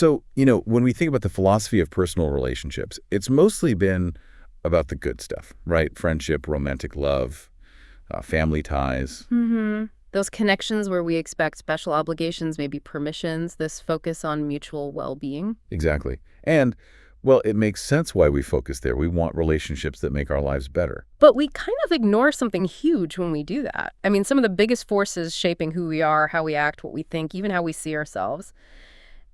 So, when we think about the philosophy of personal relationships, it's mostly been about the good stuff, right? Friendship, romantic love, family ties. Those connections where we expect special obligations, maybe permissions, this focus on mutual well-being. Exactly. And, well, it makes sense why we focus there. We want relationships that make our lives better. But we kind of ignore something huge when we do that. I mean, some of the biggest forces shaping who we are, how we act, what we think, even how we see ourselves,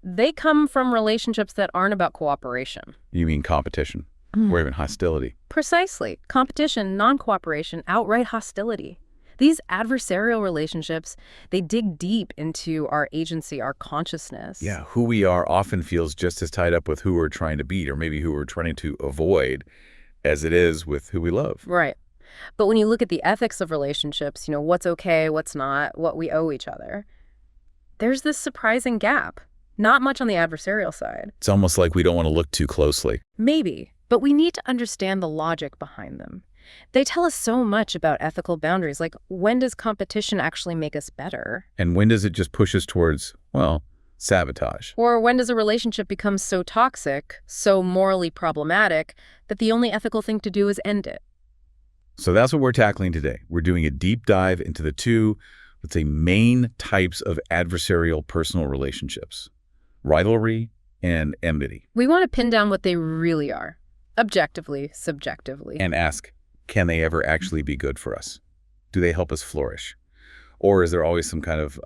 they come from relationships that aren't about cooperation. You mean competition or even hostility? Precisely. Competition, non-cooperation, outright hostility. These adversarial relationships, they dig deep into our agency, our consciousness. Yeah, who we are often feels just as tied up with who we're trying to beat or maybe who we're trying to avoid as it is with who we love. Right. But when you look at the ethics of relationships, what's okay, what's not, what we owe each other, there's this surprising gap. Not much on the adversarial side. It's almost like we don't want to look too closely. Maybe, but we need to understand the logic behind them. They tell us so much about ethical boundaries, like when does competition actually make us better? And when does it just push us towards, well, sabotage? Or when does a relationship become so toxic, so morally problematic, that the only ethical thing to do is end it? So that's what we're tackling today. We're doing a deep dive into the two, let's say, main types of adversarial personal relationships: rivalry and enmity. We want to pin down what they really are, objectively, subjectively. And ask, can they ever actually be good for us? Do they help us flourish? Or is there always some kind of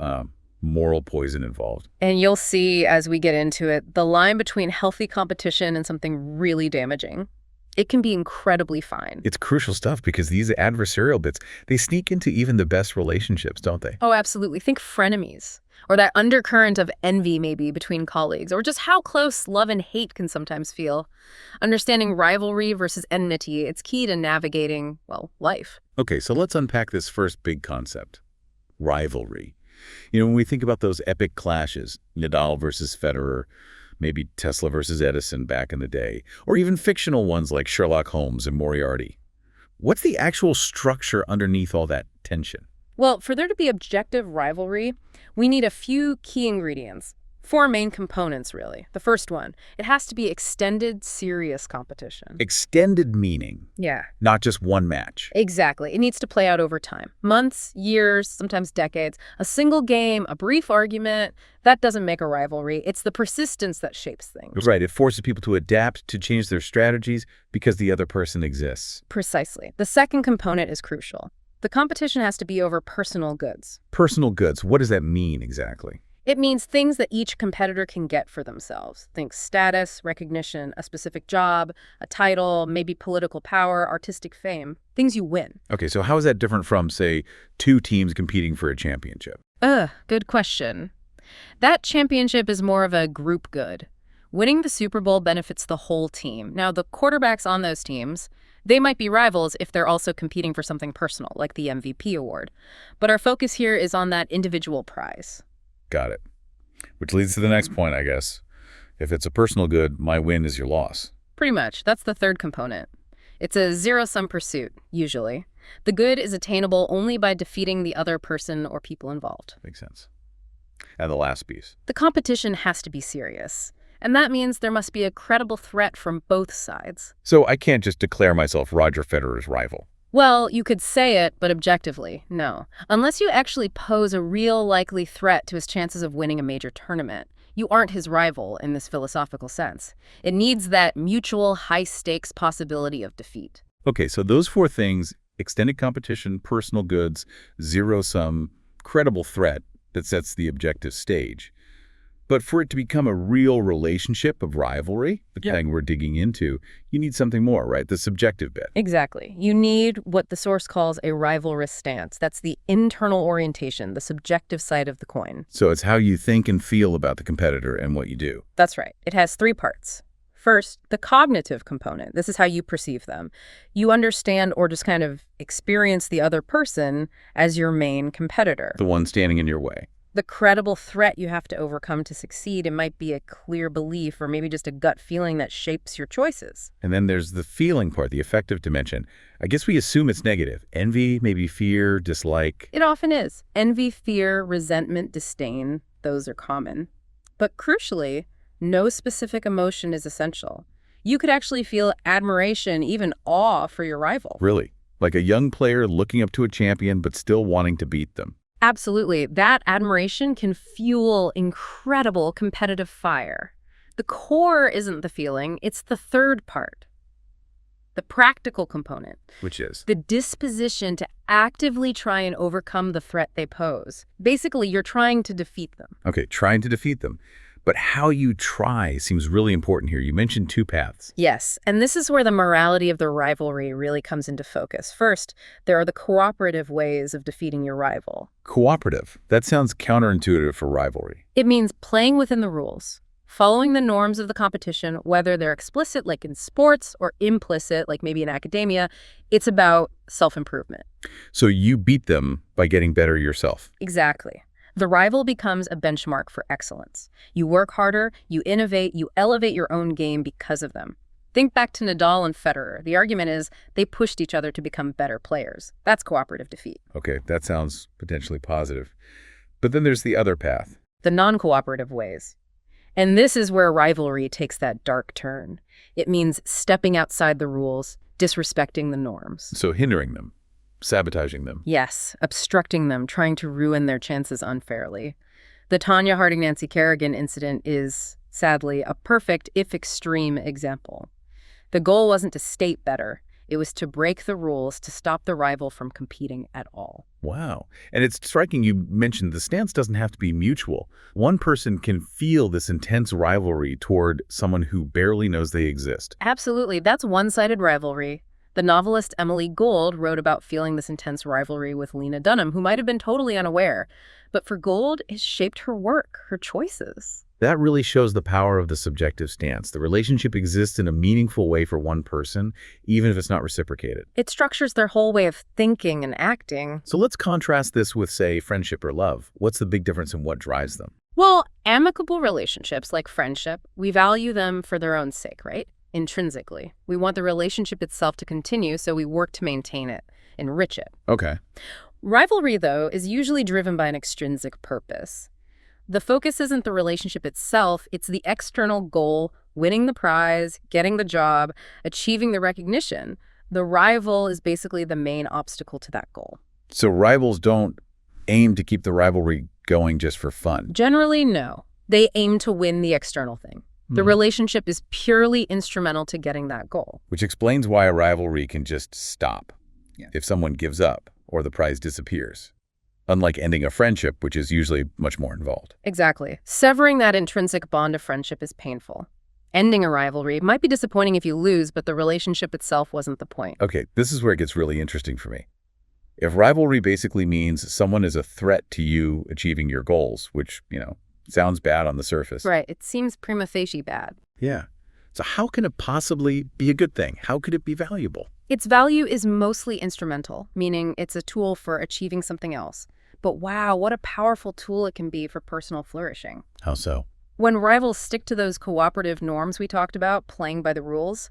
moral poison involved? And you'll see as we get into it, the line between healthy competition and something really damaging. It can be incredibly fine. It's crucial stuff because these adversarial bits, they sneak into even the best relationships, don't they? Oh, absolutely. Think frenemies. Or that undercurrent of envy maybe between colleagues, or just how close love and hate can sometimes feel. Understanding rivalry versus enmity, it's key to navigating, well, life. Okay, so let's unpack this first big concept, rivalry. When we think about those epic clashes, Nadal versus Federer, maybe Tesla versus Edison back in the day, or even fictional ones like Sherlock Holmes and Moriarty. What's the actual structure underneath all that tension? Well, for there to be objective rivalry, we need a few key ingredients. 4 main components, really. The first one, it has to be extended, serious competition. Extended meaning. Yeah. Not just one match. Exactly. It needs to play out over time. Months, years, sometimes decades. A single game, a brief argument, that doesn't make a rivalry. It's the persistence that shapes things. Right. It forces people to adapt, to change their strategies because the other person exists. Precisely. The second component is crucial. The competition has to be over personal goods. Personal goods. What does that mean exactly? It means things that each competitor can get for themselves. Think status, recognition, a specific job, a title, maybe political power, artistic fame. Things you win. Okay, so how is that different from, say, 2 teams competing for a championship? Good question. That championship is more of a group good. Winning the Super Bowl benefits the whole team. Now, the quarterbacks on those teams, they might be rivals if they're also competing for something personal, like the MVP award. But our focus here is on that individual prize. Got it. Which leads to the next point, I guess. If it's a personal good, my win is your loss. Pretty much. That's the third component. It's a zero-sum pursuit, usually. The good is attainable only by defeating the other person or people involved. Makes sense. And the last piece. The competition has to be serious. And that means there must be a credible threat from both sides. So I can't just declare myself Roger Federer's rival. Well, you could say it, but objectively, no. Unless you actually pose a real likely threat to his chances of winning a major tournament, you aren't his rival in this philosophical sense. It needs that mutual high-stakes possibility of defeat. Okay, so those 4 things, extended competition, personal goods, zero-sum, credible threat that sets the objective stage. But for it to become a real relationship of rivalry, the thing we're digging into, you need something more, right? The subjective bit. Exactly. You need what the source calls a rivalrous stance. That's the internal orientation, the subjective side of the coin. So it's how you think and feel about the competitor and what you do. That's right. It has 3 parts. First, the cognitive component. This is how you perceive them. You understand or just kind of experience the other person as your main competitor. The one standing in your way. The credible threat you have to overcome to succeed. It might be a clear belief or maybe just a gut feeling that shapes your choices. And then there's the feeling part, the affective dimension. I guess we assume it's negative. Envy, maybe fear, dislike. It often is. Envy, fear, resentment, disdain, those are common. But crucially, No specific emotion is essential. You could actually feel admiration, even awe for your rival. Really? Like a young player looking up to a champion but still wanting to beat them. Absolutely. That admiration can fuel incredible competitive fire. The core isn't the feeling, it's the third part. The practical component. Which is? The disposition to actively try and overcome the threat they pose. Basically, you're trying to defeat them. Okay, trying to defeat them. But how you try seems really important here. You mentioned two paths. Yes, and this is where the morality of the rivalry really comes into focus. First, there are the cooperative ways of defeating your rival. Cooperative. That sounds counterintuitive for rivalry. It means playing within the rules, following the norms of the competition, whether they're explicit, like in sports, or implicit, like maybe in academia. It's about self-improvement. So you beat them by getting better yourself. Exactly. The rival becomes a benchmark for excellence. You work harder, you innovate, you elevate your own game because of them. Think back to Nadal and Federer. The argument is they pushed each other to become better players. That's cooperative defeat. Okay, that sounds potentially positive. But then there's the other path. The non-cooperative ways. And this is where rivalry takes that dark turn. It means stepping outside the rules, disrespecting the norms. So hindering them, sabotaging them. Yes, obstructing them, trying to ruin their chances unfairly. The Tanya Harding-Nancy Kerrigan incident is, sadly, a perfect, if extreme, example. The goal wasn't to state better. It was to break the rules to stop the rival from competing at all. Wow. And it's striking you mentioned the stance doesn't have to be mutual. One person can feel this intense rivalry toward someone who barely knows they exist. Absolutely. That's one-sided rivalry. The novelist Emily Gould wrote about feeling this intense rivalry with Lena Dunham, who might have been totally unaware. But for Gould, it shaped her work, her choices. That really shows the power of the subjective stance. The relationship exists in a meaningful way for one person, even if it's not reciprocated. It structures their whole way of thinking and acting. So let's contrast this with, say, friendship or love. What's the big difference in what drives them? Well, amicable relationships like friendship, we value them for their own sake, right? Intrinsically. We want the relationship itself to continue, so we work to maintain it, enrich it. Okay. Rivalry, though, is usually driven by an extrinsic purpose. The focus isn't the relationship itself, it's the external goal, winning the prize, getting the job, achieving the recognition. The rival is basically the main obstacle to that goal. So rivals don't aim to keep the rivalry going just for fun. Generally, no. They aim to win the external thing. The relationship is purely instrumental to getting that goal. Which explains why a rivalry can just stop if someone gives up or the prize disappears. Unlike ending a friendship, which is usually much more involved. Exactly. Severing that intrinsic bond of friendship is painful. Ending a rivalry might be disappointing if you lose, but the relationship itself wasn't the point. Okay, this is where it gets really interesting for me. If rivalry basically means someone is a threat to you achieving your goals, which, sounds bad on the surface. Right. It seems prima facie bad. Yeah. So how can it possibly be a good thing? How could it be valuable? Its value is mostly instrumental, meaning it's a tool for achieving something else. But wow, what a powerful tool it can be for personal flourishing. How so? When rivals stick to those cooperative norms we talked about, playing by the rules,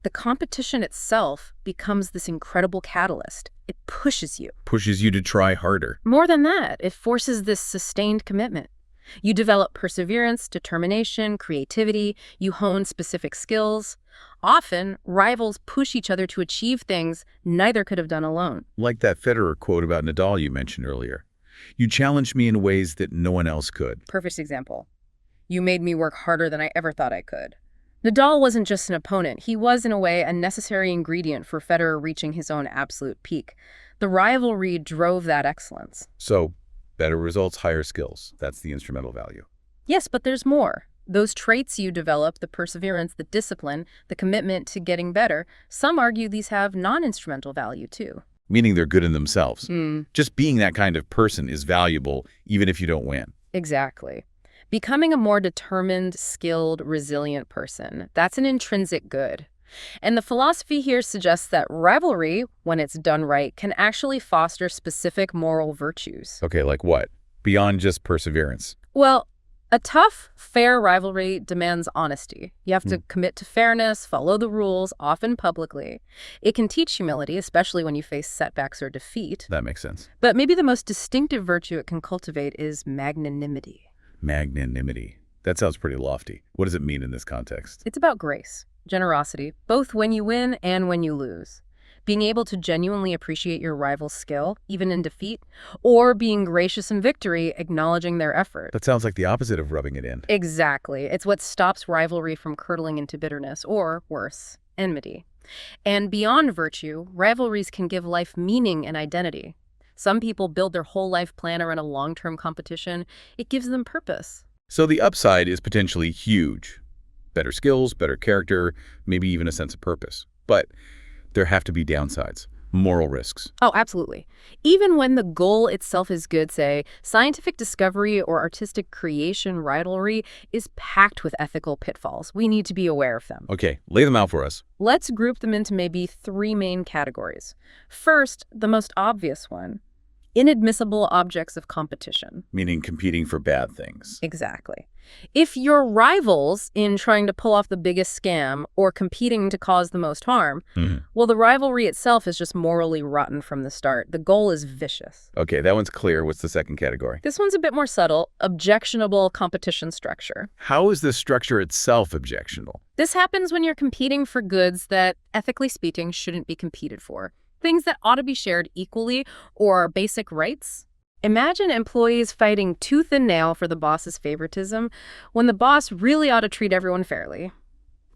the competition itself becomes this incredible catalyst. It pushes you. Pushes you to try harder. More than that, it forces this sustained commitment. You develop perseverance, determination, creativity. You hone specific skills. Often, rivals push each other to achieve things neither could have done alone. Like that Federer quote about Nadal you mentioned earlier. You challenged me in ways that no one else could. Perfect example. You made me work harder than I ever thought I could. Nadal wasn't just an opponent. He was, in a way, a necessary ingredient for Federer reaching his own absolute peak. The rivalry drove that excellence. So, better results, higher skills. That's the instrumental value. Yes, but there's more. Those traits you develop, the perseverance, the discipline, the commitment to getting better, some argue these have non-instrumental value too. Meaning they're good in themselves. Just being that kind of person is valuable even if you don't win. Exactly. Becoming a more determined, skilled, resilient person, that's an intrinsic good. And the philosophy here suggests that rivalry, when it's done right, can actually foster specific moral virtues. Okay, like what? Beyond just perseverance. Well, a tough, fair rivalry demands honesty. You have to commit to fairness, follow the rules, often publicly. It can teach humility, especially when you face setbacks or defeat. That makes sense. But maybe the most distinctive virtue it can cultivate is magnanimity. Magnanimity. That sounds pretty lofty. What does it mean in this context? It's about grace, generosity, both when you win and when you lose. Being able to genuinely appreciate your rival's skill, even in defeat, or being gracious in victory, acknowledging their effort. That sounds like the opposite of rubbing it in. Exactly. It's what stops rivalry from curdling into bitterness, or worse, enmity. And beyond virtue, rivalries can give life meaning and identity. Some people build their whole life plan around a long-term competition. It gives them purpose. So the upside is potentially huge. Better skills, better character, maybe even a sense of purpose. But there have to be downsides, moral risks. Oh, absolutely. Even when the goal itself is good, say, scientific discovery or artistic creation rivalry is packed with ethical pitfalls. We need to be aware of them. Okay, lay them out for us. Let's group them into maybe 3 main categories. First, the most obvious one, inadmissible objects of competition. Meaning competing for bad things. Exactly. If you're rivals in trying to pull off the biggest scam or competing to cause the most harm, well, the rivalry itself is just morally rotten from the start. The goal is vicious. Okay, that one's clear. What's the second category? This one's a bit more subtle, objectionable competition structure. How is the structure itself objectionable? This happens when you're competing for goods that, ethically speaking, shouldn't be competed for. Things that ought to be shared equally or basic rights. Imagine employees fighting tooth and nail for the boss's favoritism when the boss really ought to treat everyone fairly.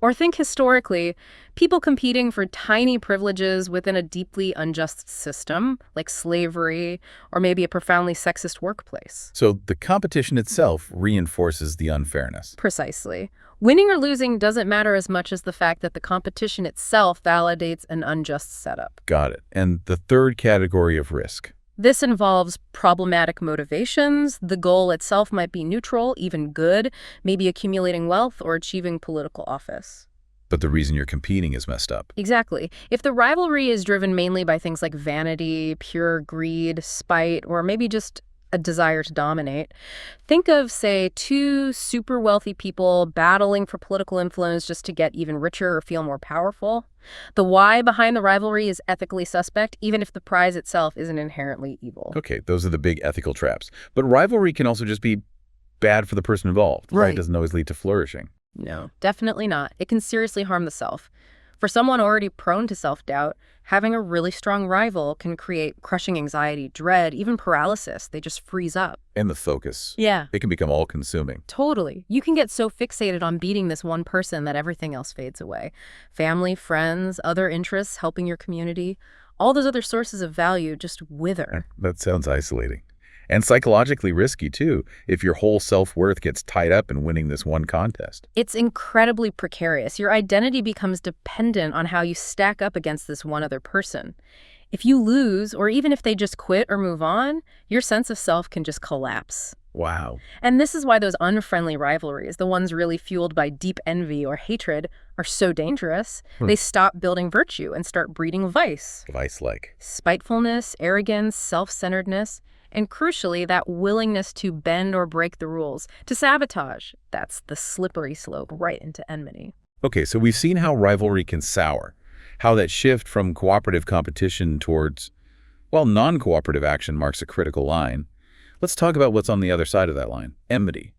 Or think historically, people competing for tiny privileges within a deeply unjust system, like slavery, or maybe a profoundly sexist workplace. So the competition itself reinforces the unfairness. Precisely. Winning or losing doesn't matter as much as the fact that the competition itself validates an unjust setup. Got it. And the third category of risk? This involves problematic motivations. The goal itself might be neutral, even good, maybe accumulating wealth or achieving political office. But the reason you're competing is messed up. Exactly. If the rivalry is driven mainly by things like vanity, pure greed, spite, or maybe just a desire to dominate, think of, say, 2 super wealthy people battling for political influence just to get even richer or feel more powerful. The why behind the rivalry is ethically suspect, even if the prize itself isn't inherently evil. Okay, those are the big ethical traps. But rivalry can also just be bad for the person involved, right? It doesn't always lead to flourishing. No, definitely not. It can seriously harm the self. For someone already prone to self-doubt, having a really strong rival can create crushing anxiety, dread, even paralysis. They just freeze up. And the focus. Yeah. It can become all-consuming. Totally. You can get so fixated on beating this one person that everything else fades away. Family, friends, other interests, helping your community, all those other sources of value just wither. That sounds isolating. And psychologically risky, too, if your whole self-worth gets tied up in winning this one contest. It's incredibly precarious. Your identity becomes dependent on how you stack up against this one other person. If you lose, or even if they just quit or move on, your sense of self can just collapse. Wow. And this is why those unfriendly rivalries, the ones really fueled by deep envy or hatred, are so dangerous. They stop building virtue and start breeding vice. Vice-like. Spitefulness, arrogance, self-centeredness. And crucially, that willingness to bend or break the rules, to sabotage. That's the slippery slope right into enmity. Okay, so we've seen how rivalry can sour, how that shift from cooperative competition towards, well, non-cooperative action marks a critical line. Let's talk about what's on the other side of that line, enmity.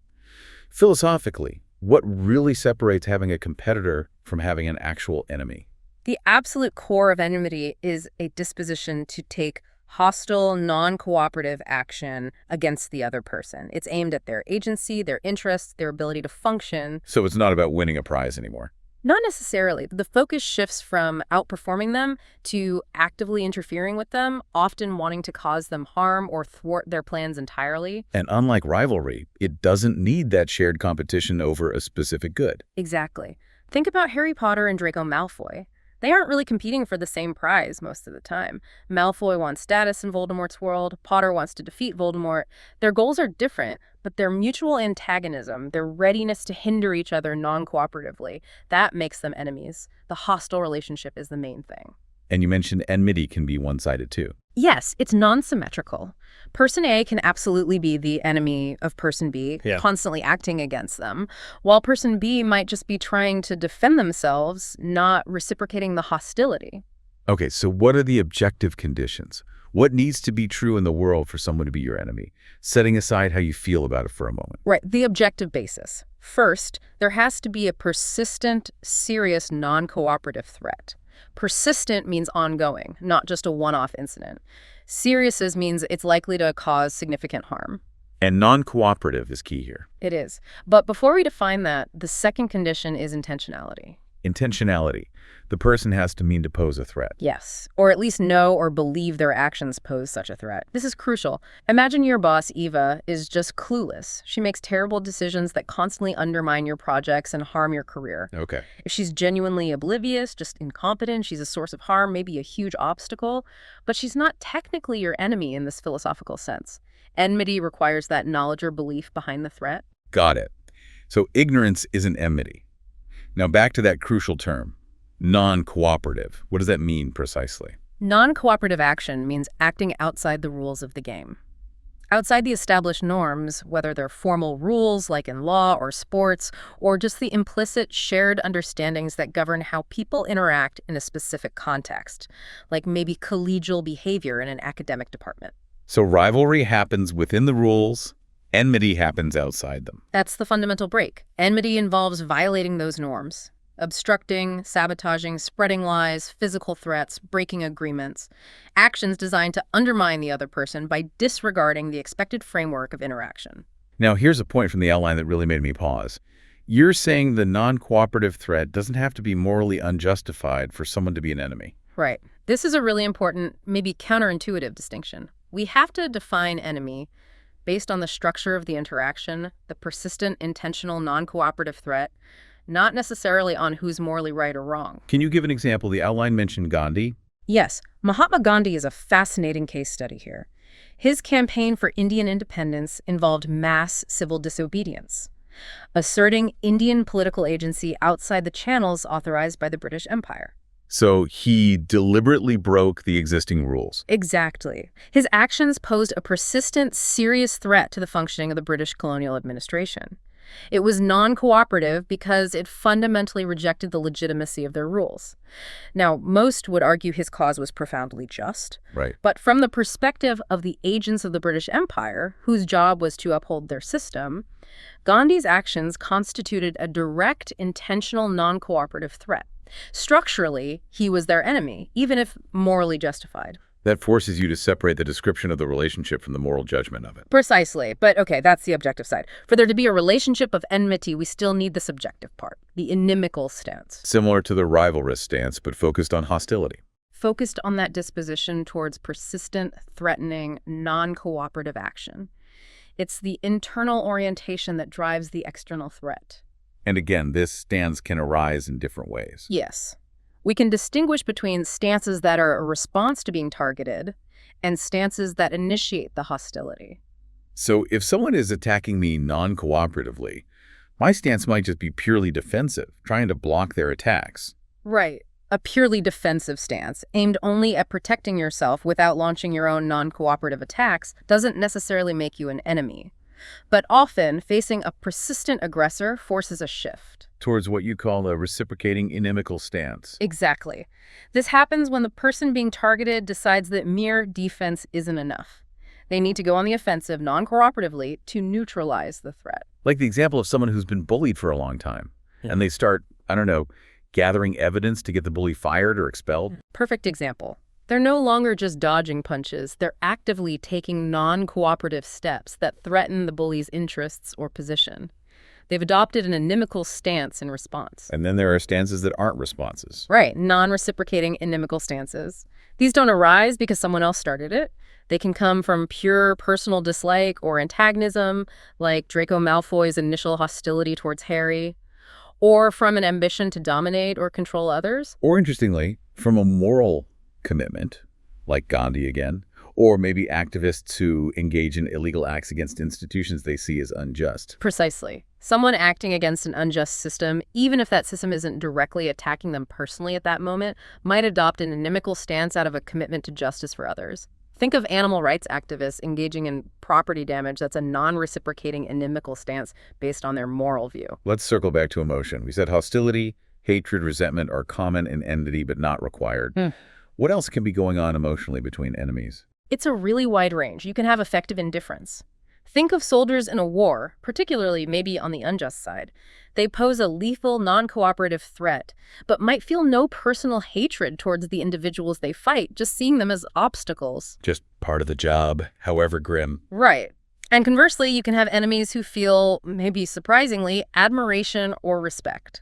Philosophically, what really separates having a competitor from having an actual enemy? The absolute core of enmity is a disposition to take hostile, non-cooperative action against the other person. It's aimed at their agency, their interests, their ability to function. So it's not about winning a prize anymore. Not necessarily. The focus shifts from outperforming them to actively interfering with them, often wanting to cause them harm or thwart their plans entirely. And unlike rivalry, it doesn't need that shared competition over a specific good. Exactly. Think about Harry Potter and Draco Malfoy. They aren't really competing for the same prize most of the time. Malfoy wants status in Voldemort's world. Potter wants to defeat Voldemort. Their goals are different, but their mutual antagonism, their readiness to hinder each other non-cooperatively, that makes them enemies. The hostile relationship is the main thing. And you mentioned enmity can be one-sided too. Yes, it's non-symmetrical. Person A can absolutely be the enemy of person B, constantly acting against them, while person B might just be trying to defend themselves, not reciprocating the hostility. Okay, so what are the objective conditions? What needs to be true in the world for someone to be your enemy? Setting aside how you feel about it for a moment. Right, the objective basis. First, there has to be a persistent, serious, non-cooperative threat. Persistent means ongoing, not just a one-off incident. Serious means it's likely to cause significant harm. And non-cooperative is key here. It is. But before we define that, the second condition is intentionality. Intentionality. The person has to mean to pose a threat. Yes, or at least know or believe their actions pose such a threat. This is crucial. Imagine your boss, Eva, is just clueless. She makes terrible decisions that constantly undermine your projects and harm your career. Okay. If she's genuinely oblivious, just incompetent, she's a source of harm, maybe a huge obstacle, but she's not technically your enemy in this philosophical sense. Enmity requires that knowledge or belief behind the threat. Got it. So ignorance isn't enmity. Now back to that crucial term, non-cooperative. What does that mean precisely? Non-cooperative action means acting outside the rules of the game. Outside the established norms, whether they're formal rules like in law or sports, or just the implicit shared understandings that govern how people interact in a specific context, like maybe collegial behavior in an academic department. So rivalry happens within the rules, enmity happens outside them. That's the fundamental break. Enmity involves violating those norms. Obstructing, sabotaging, spreading lies, physical threats, breaking agreements. Actions designed to undermine the other person by disregarding the expected framework of interaction. Now here's a point from the outline that really made me pause. You're saying the non-cooperative threat doesn't have to be morally unjustified for someone to be an enemy. Right. This is a really important, maybe counterintuitive distinction. We have to define enemy based on the structure of the interaction, the persistent, intentional, non-cooperative threat, not necessarily on who's morally right or wrong. Can you give an example? The outline mentioned Gandhi. Yes, Mahatma Gandhi is a fascinating case study here. His campaign for Indian independence involved mass civil disobedience, asserting Indian political agency outside the channels authorized by the British Empire. So he deliberately broke the existing rules. Exactly. His actions posed a persistent, serious threat to the functioning of the British colonial administration. It was non-cooperative because it fundamentally rejected the legitimacy of their rules. Now, most would argue his cause was profoundly just. Right. But from the perspective of the agents of the British Empire, whose job was to uphold their system, Gandhi's actions constituted a direct, intentional, non-cooperative threat. Structurally, he was their enemy, even if morally justified. That forces you to separate the description of the relationship from the moral judgment of it. Precisely. But okay, that's the objective side. For there to be a relationship of enmity, we still need the subjective part, the inimical stance. Similar to the rivalrous stance, but focused on hostility. Focused on that disposition towards persistent, threatening, non-cooperative action. It's the internal orientation that drives the external threat. And again, this stance can arise in different ways. Yes. We can distinguish between stances that are a response to being targeted and stances that initiate the hostility. So if someone is attacking me non-cooperatively, my stance might just be purely defensive, trying to block their attacks. Right. A purely defensive stance, aimed only at protecting yourself without launching your own non-cooperative attacks, doesn't necessarily make you an enemy. But often, facing a persistent aggressor forces a shift. Towards what you call a reciprocating inimical stance. Exactly. This happens when the person being targeted decides that mere defense isn't enough. They need to go on the offensive non-cooperatively to neutralize the threat. Like the example of someone who's been bullied for a long time, and they start, I don't know, gathering evidence to get the bully fired or expelled. Perfect example. They're no longer just dodging punches. They're actively taking non-cooperative steps that threaten the bully's interests or position. They've adopted an inimical stance in response. And then there are stances that aren't responses. Right, non-reciprocating inimical stances. These don't arise because someone else started it. They can come from pure personal dislike or antagonism, like Draco Malfoy's initial hostility towards Harry, or from an ambition to dominate or control others. Or interestingly, from a moral commitment, like Gandhi again, or maybe activists who engage in illegal acts against institutions they see as unjust. Precisely. Someone acting against an unjust system, even if that system isn't directly attacking them personally at that moment, might adopt an inimical stance out of a commitment to justice for others. Think of animal rights activists engaging in property damage that's a non-reciprocating inimical stance based on their moral view. Let's circle back to emotion. We said hostility, hatred, resentment are common in enmity but not required. What else can be going on emotionally between enemies? It's a really wide range. You can have effective indifference. Think of soldiers in a war, particularly maybe on the unjust side. They pose a lethal, non-cooperative threat, but might feel no personal hatred towards the individuals they fight, just seeing them as obstacles. Just part of the job, however grim. Right. And conversely, you can have enemies who feel, maybe surprisingly, admiration or respect.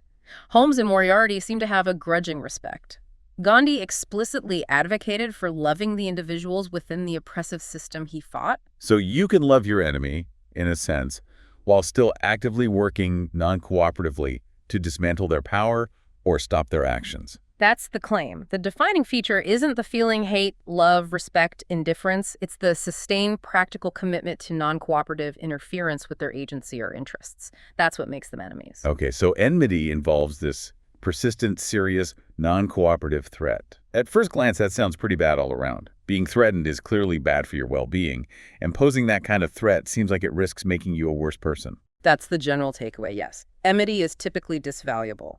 Holmes and Moriarty seem to have a grudging respect. Gandhi explicitly advocated for loving the individuals within the oppressive system he fought. So you can love your enemy, in a sense, while still actively working non-cooperatively to dismantle their power or stop their actions. That's the claim. The defining feature isn't the feeling hate, love, respect, indifference. It's the sustained practical commitment to non-cooperative interference with their agency or interests. That's what makes them enemies. Okay, so enmity involves this persistent, serious, non-cooperative threat. At first glance, that sounds pretty bad all around. Being threatened is clearly bad for your well-being, and posing that kind of threat seems like it risks making you a worse person. That's the general takeaway, yes. Enmity is typically disvaluable.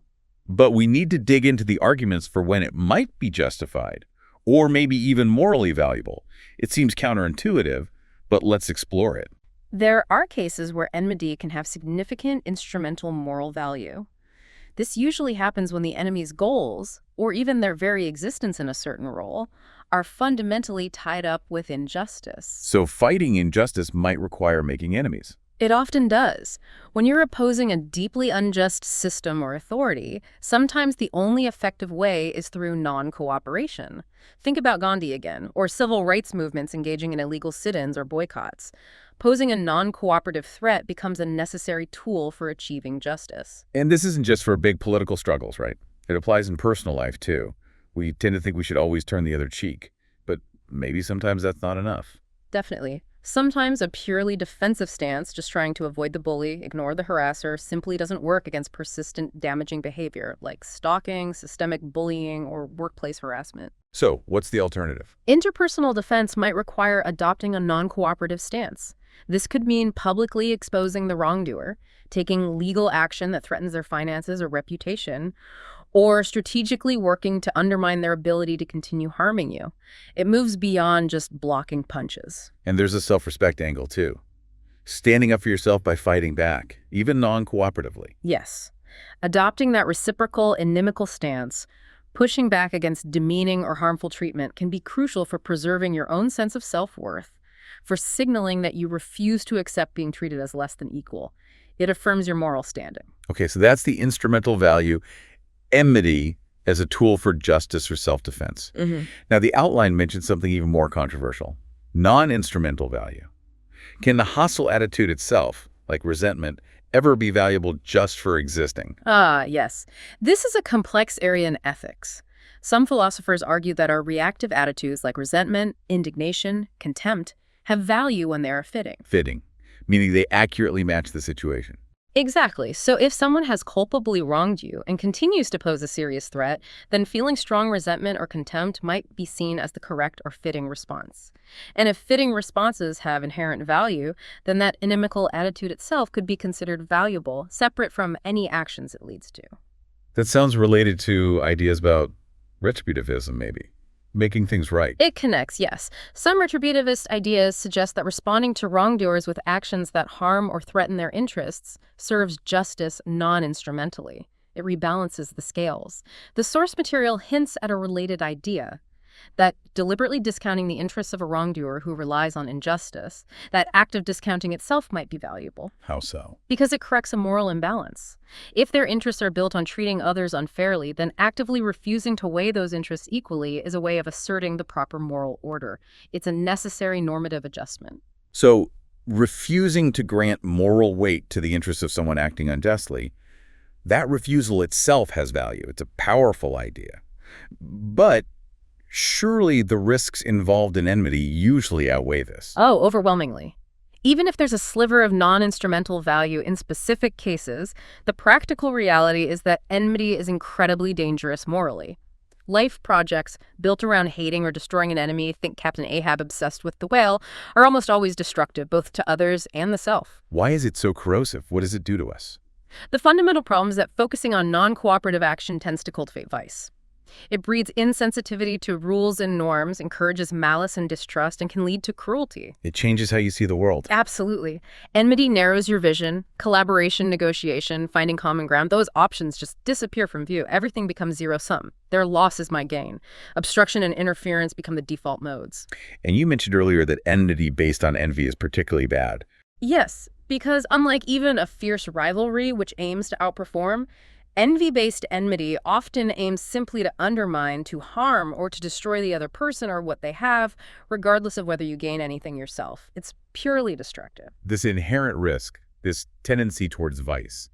But we need to dig into the arguments for when it might be justified, or maybe even morally valuable. It seems counterintuitive, but let's explore it. There are cases where enmity can have significant instrumental moral value. This usually happens when the enemy's goals, or even their very existence in a certain role, are fundamentally tied up with injustice. So fighting injustice might require making enemies. It often does. When you're opposing a deeply unjust system or authority, sometimes the only effective way is through non-cooperation. Think about Gandhi again, or civil rights movements engaging in illegal sit-ins or boycotts. Posing a non-cooperative threat becomes a necessary tool for achieving justice. And this isn't just for big political struggles, right? It applies in personal life, too. We tend to think we should always turn the other cheek, but maybe sometimes that's not enough. Definitely. Sometimes a purely defensive stance, just trying to avoid the bully, ignore the harasser, simply doesn't work against persistent damaging behavior, like stalking, systemic bullying, or workplace harassment. So, what's the alternative? Interpersonal defense might require adopting a non-cooperative stance. This could mean publicly exposing the wrongdoer, taking legal action that threatens their finances or reputation, or strategically working to undermine their ability to continue harming you. It moves beyond just blocking punches. And there's a self-respect angle, too. Standing up for yourself by fighting back, even non-cooperatively. Yes. Adopting that reciprocal, inimical stance, pushing back against demeaning or harmful treatment can be crucial for preserving your own sense of self-worth, for signaling that you refuse to accept being treated as less than equal. It affirms your moral standing. Okay, so that's the instrumental value. Enmity as a tool for justice or self-defense. Now, the outline mentions something even more controversial, non-instrumental value. Can the hostile attitude itself, like resentment, ever be valuable just for existing? Ah, yes. This is a complex area in ethics. Some philosophers argue that our reactive attitudes like resentment, indignation, contempt have value when they are fitting. Fitting, meaning they accurately match the situation. Exactly. So if someone has culpably wronged you and continues to pose a serious threat, then feeling strong resentment or contempt might be seen as the correct or fitting response. And if fitting responses have inherent value, then that inimical attitude itself could be considered valuable, separate from any actions it leads to. That sounds related to ideas about retributivism, maybe. Making things right. It connects, yes. Some retributivist ideas suggest that responding to wrongdoers with actions that harm or threaten their interests serves justice non-instrumentally. It rebalances the scales. The source material hints at a related idea, that deliberately discounting the interests of a wrongdoer who relies on injustice, that act of discounting itself might be valuable. How so? Because it corrects a moral imbalance. If their interests are built on treating others unfairly, then actively refusing to weigh those interests equally is a way of asserting the proper moral order. It's a necessary normative adjustment. So, refusing to grant moral weight to the interests of someone acting unjustly, that refusal itself has value. It's a powerful idea. But surely the risks involved in enmity usually outweigh this. Oh, overwhelmingly. Even if there's a sliver of non-instrumental value in specific cases, the practical reality is that enmity is incredibly dangerous morally. Life projects built around hating or destroying an enemy, think Captain Ahab obsessed with the whale, are almost always destructive, both to others and the self. Why is it so corrosive? What does it do to us? The fundamental problem is that focusing on non-cooperative action tends to cultivate vice. It breeds insensitivity to rules and norms, encourages malice and distrust, and can lead to cruelty. It changes how you see the world. Absolutely. Enmity narrows your vision. Collaboration, negotiation, finding common ground, those options just disappear from view. Everything becomes zero-sum. Their loss is my gain. Obstruction and interference become the default modes. And you mentioned earlier that enmity based on envy is particularly bad. Yes, because unlike even a fierce rivalry which aims to outperform, envy-based enmity often aims simply to undermine, to harm, or to destroy the other person or what they have, regardless of whether you gain anything yourself. It's purely destructive. This inherent risk, this tendency towards vice,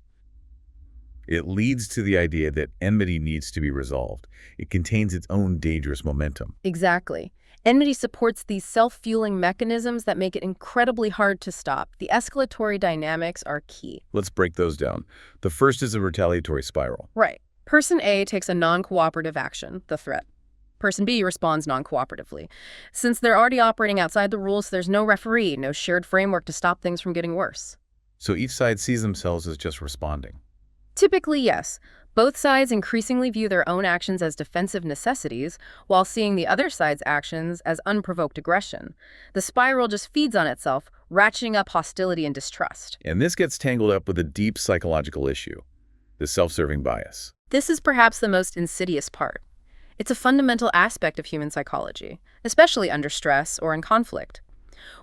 it leads to the idea that enmity needs to be resolved. It contains its own dangerous momentum. Exactly. Enmity supports these self-fueling mechanisms that make it incredibly hard to stop. The escalatory dynamics are key. Let's break those down. The first is a retaliatory spiral. Right. Person A takes a non-cooperative action, the threat. Person B responds non-cooperatively. Since they're already operating outside the rules, there's no referee, no shared framework to stop things from getting worse. So each side sees themselves as just responding. Typically, yes. Both sides increasingly view their own actions as defensive necessities, while seeing the other side's actions as unprovoked aggression. The spiral just feeds on itself, ratcheting up hostility and distrust. And this gets tangled up with a deep psychological issue, the self-serving bias. This is perhaps the most insidious part. It's a fundamental aspect of human psychology, especially under stress or in conflict.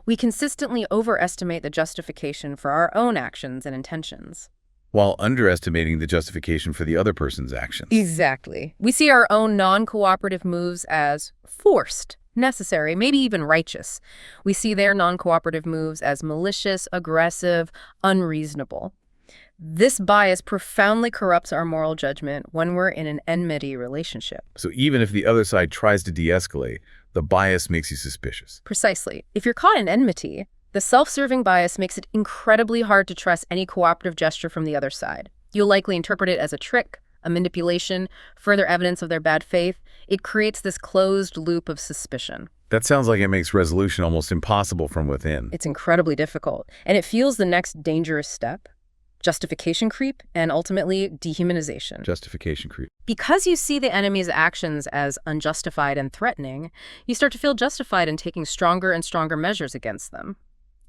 We consistently overestimate the justification for our own actions and intentions, while underestimating the justification for the other person's actions. Exactly. We see our own non-cooperative moves as forced, necessary, maybe even righteous. We see their non-cooperative moves as malicious, aggressive, unreasonable. This bias profoundly corrupts our moral judgment when we're in an enmity relationship. So even if the other side tries to de-escalate, the bias makes you suspicious. Precisely. If you're caught in enmity, the self-serving bias makes it incredibly hard to trust any cooperative gesture from the other side. You'll likely interpret it as a trick, a manipulation, further evidence of their bad faith. It creates this closed loop of suspicion. That sounds like it makes resolution almost impossible from within. It's incredibly difficult, and it feels the next dangerous step. Justification creep, and ultimately dehumanization. Justification creep. Because you see the enemy's actions as unjustified and threatening, you start to feel justified in taking stronger and stronger measures against them.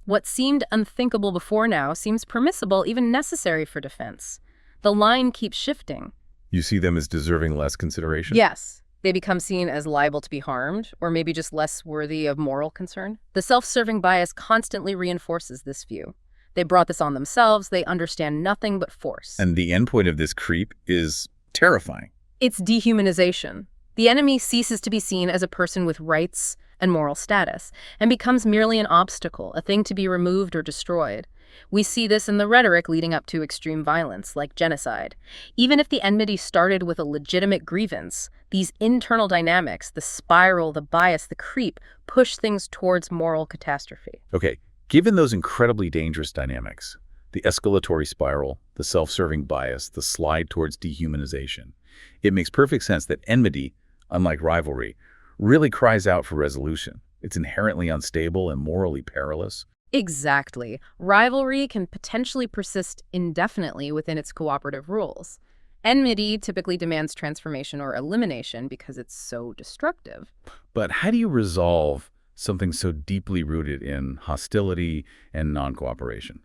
What seemed unthinkable before now seems permissible, even necessary for defense. The line keeps shifting. You see them as deserving less consideration? Yes. They become seen as liable to be harmed, or maybe just less worthy of moral concern. The self-serving bias constantly reinforces this view. They brought this on themselves. They understand nothing but force. And the endpoint of this creep is terrifying. It's dehumanization. The enemy ceases to be seen as a person with rights and moral status, and becomes merely an obstacle, a thing to be removed or destroyed. We see this in the rhetoric leading up to extreme violence, like genocide. Even if the enmity started with a legitimate grievance, these internal dynamics, the spiral, the bias, the creep, push things towards moral catastrophe. Okay, given those incredibly dangerous dynamics, the escalatory spiral, the self-serving bias, the slide towards dehumanization, it makes perfect sense that enmity, unlike rivalry, really cries out for resolution. It's inherently unstable and morally perilous. Exactly. Rivalry can potentially persist indefinitely within its cooperative rules. Enmity typically demands transformation or elimination because it's so destructive. But how do you resolve something so deeply rooted in hostility and non-cooperation?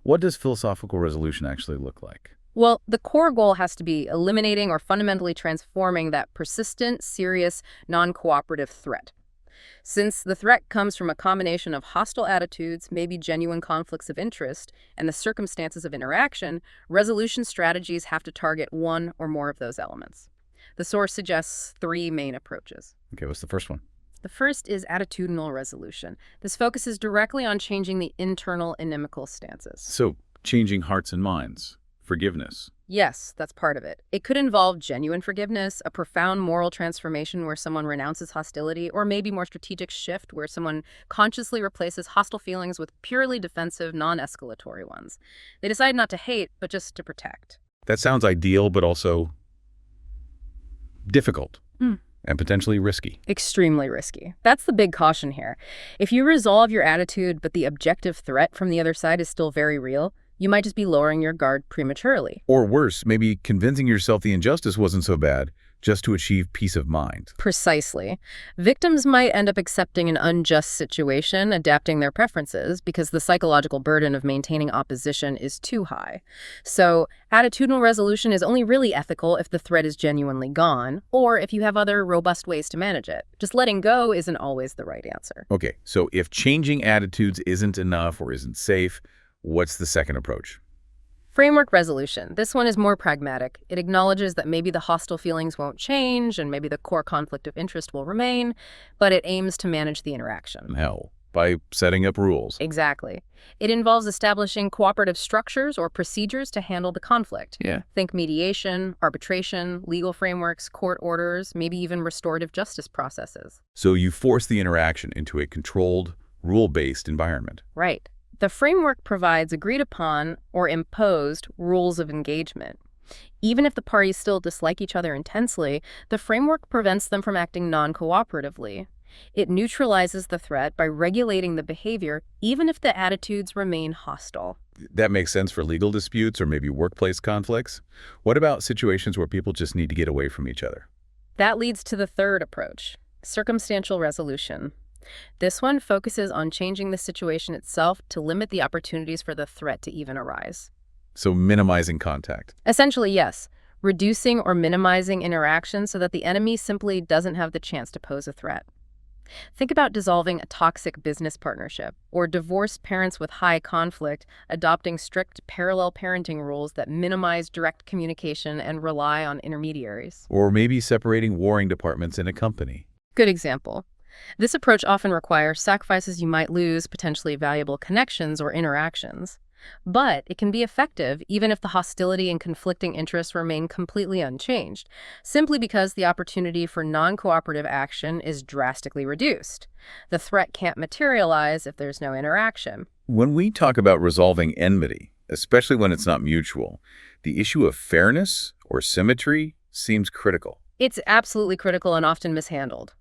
What does philosophical resolution actually look like? Well, the core goal has to be eliminating or fundamentally transforming that persistent, serious, non-cooperative threat. Since the threat comes from a combination of hostile attitudes, maybe genuine conflicts of interest, and the circumstances of interaction, resolution strategies have to target one or more of those elements. The source suggests 3 main approaches. Okay, what's the first one? The first is attitudinal resolution. This focuses directly on changing the internal inimical stances. So, changing hearts and minds. Forgiveness. Yes, that's part of it. It could involve genuine forgiveness, a profound moral transformation where someone renounces hostility, or maybe more strategic shift where someone consciously replaces hostile feelings with purely defensive, non-escalatory ones. They decide not to hate, but just to protect. That sounds ideal, but also difficult and potentially risky. Extremely risky. That's the big caution here. If you resolve your attitude, but the objective threat from the other side is still very real, you might just be lowering your guard prematurely. Or worse, maybe convincing yourself the injustice wasn't so bad, just to achieve peace of mind. Precisely. Victims might end up accepting an unjust situation, adapting their preferences, because the psychological burden of maintaining opposition is too high. So, attitudinal resolution is only really ethical if the threat is genuinely gone, or if you have other robust ways to manage it. Just letting go isn't always the right answer. Okay, so if changing attitudes isn't enough or isn't safe, what's the second approach? Framework resolution. This one is more pragmatic. It acknowledges that maybe the hostile feelings won't change and maybe the core conflict of interest will remain, but it aims to manage the interaction. Hell, by setting up rules. Exactly. It involves establishing cooperative structures or procedures to handle the conflict. Yeah. Think mediation, arbitration, legal frameworks, court orders, maybe even restorative justice processes. So you force the interaction into a controlled, rule-based environment. Right. The framework provides agreed upon or imposed rules of engagement. Even if the parties still dislike each other intensely, the framework prevents them from acting non-cooperatively. It neutralizes the threat by regulating the behavior, even if the attitudes remain hostile. That makes sense for legal disputes or maybe workplace conflicts. What about situations where people just need to get away from each other? That leads to the third approach, circumstantial resolution. This one focuses on changing the situation itself to limit the opportunities for the threat to even arise. So minimizing contact. Essentially, yes, reducing or minimizing interaction so that the enemy simply doesn't have the chance to pose a threat. Think about dissolving a toxic business partnership, or divorced parents with high conflict adopting strict parallel parenting rules that minimize direct communication and rely on intermediaries. Or maybe separating warring departments in a company. Good example. This approach often requires sacrifices you might lose potentially valuable connections or interactions. But it can be effective even if the hostility and conflicting interests remain completely unchanged, simply because the opportunity for non-cooperative action is drastically reduced. The threat can't materialize if there's no interaction. When we talk about resolving enmity, especially when it's not mutual, the issue of fairness or symmetry seems critical. It's absolutely critical and often mishandled.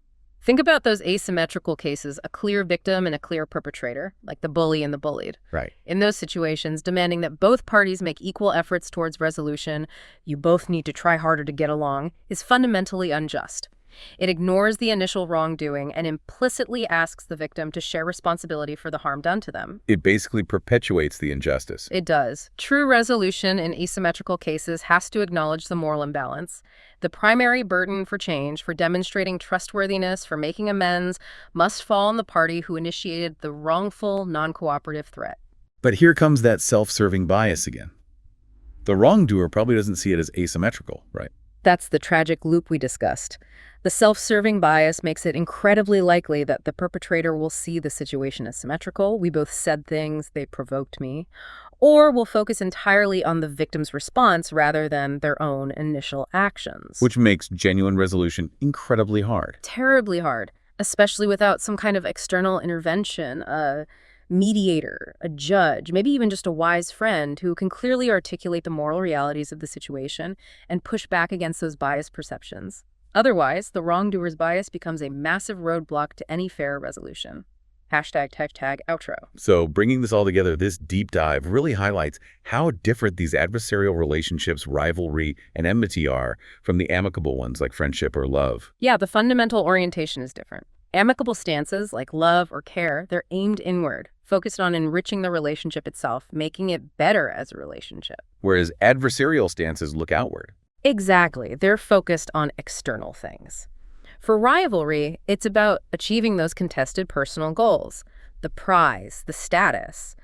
Think about those asymmetrical cases, a clear victim and a clear perpetrator, like the bully and the bullied. Right. In those situations, demanding that both parties make equal efforts towards resolution, you both need to try harder to get along, is fundamentally unjust. It ignores the initial wrongdoing and implicitly asks the victim to share responsibility for the harm done to them. It basically perpetuates the injustice. It does. True resolution in asymmetrical cases has to acknowledge the moral imbalance. The primary burden for change, for demonstrating trustworthiness, for making amends, must fall on the party who initiated the wrongful, non-cooperative threat. But here comes that self-serving bias again. The wrongdoer probably doesn't see it as asymmetrical, right? That's the tragic loop we discussed. The self-serving bias makes it incredibly likely that the perpetrator will see the situation as symmetrical. We both said things, they provoked me. Or will focus entirely on the victim's response rather than their own initial actions. Which makes genuine resolution incredibly hard. Terribly hard, especially without some kind of external intervention, a mediator, a judge, maybe even just a wise friend who can clearly articulate the moral realities of the situation and push back against those biased perceptions. Otherwise, the wrongdoer's bias becomes a massive roadblock to any fair resolution. #outro. So bringing this all together, this deep dive really highlights how different these adversarial relationships, rivalry, and enmity are from the amicable ones like friendship or love. Yeah, the fundamental orientation is different. Amicable stances like love or care, they're aimed inward, focused on enriching the relationship itself, making it better as a relationship. Whereas adversarial stances look outward. Exactly. They're focused on external things. For rivalry, it's about achieving those contested personal goals, the prize, the status.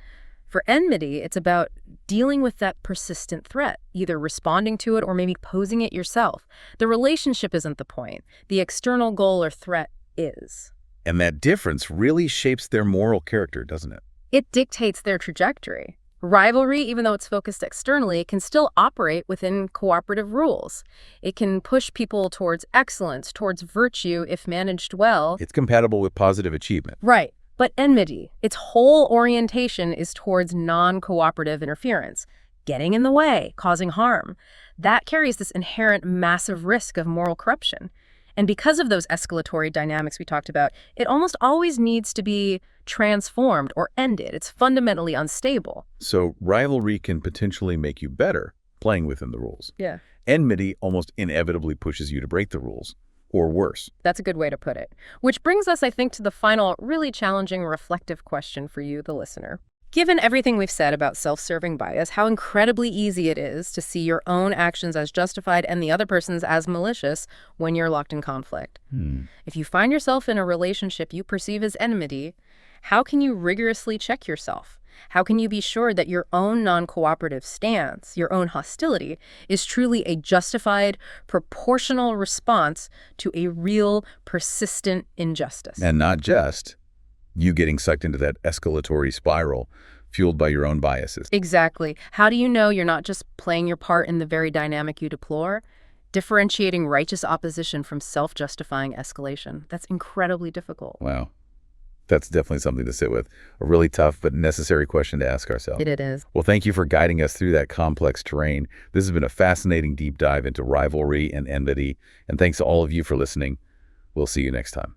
For enmity, it's about dealing with that persistent threat, either responding to it or maybe posing it yourself. The relationship isn't the point. The external goal or threat is. And that difference really shapes their moral character, doesn't it? It dictates their trajectory. Rivalry, even though it's focused externally, can still operate within cooperative rules. It can push people towards excellence, towards virtue, if managed well. It's compatible with positive achievement. Right. But enmity, its whole orientation is towards non-cooperative interference, getting in the way, causing harm. That carries this inherent massive risk of moral corruption. And because of those escalatory dynamics we talked about, it almost always needs to be transformed or ended. It's fundamentally unstable. So rivalry can potentially make you better, playing within the rules. Yeah. Enmity almost inevitably pushes you to break the rules, or worse. That's a good way to put it. Which brings us, I think, to the final, really challenging, reflective question for you, the listener. Given everything we've said about self-serving bias, how incredibly easy it is to see your own actions as justified and the other person's as malicious when you're locked in conflict. If you find yourself in a relationship you perceive as enmity, how can you rigorously check yourself? How can you be sure that your own non-cooperative stance, your own hostility, is truly a justified, proportional response to a real, persistent injustice? And not just you getting sucked into that escalatory spiral fueled by your own biases. Exactly. How do you know you're not just playing your part in the very dynamic you deplore? Differentiating righteous opposition from self-justifying escalation. That's incredibly difficult. Wow. That's definitely something to sit with. A really tough but necessary question to ask ourselves. It is. Well, thank you for guiding us through that complex terrain. This has been a fascinating deep dive into rivalry and enmity. And thanks to all of you for listening. We'll see you next time.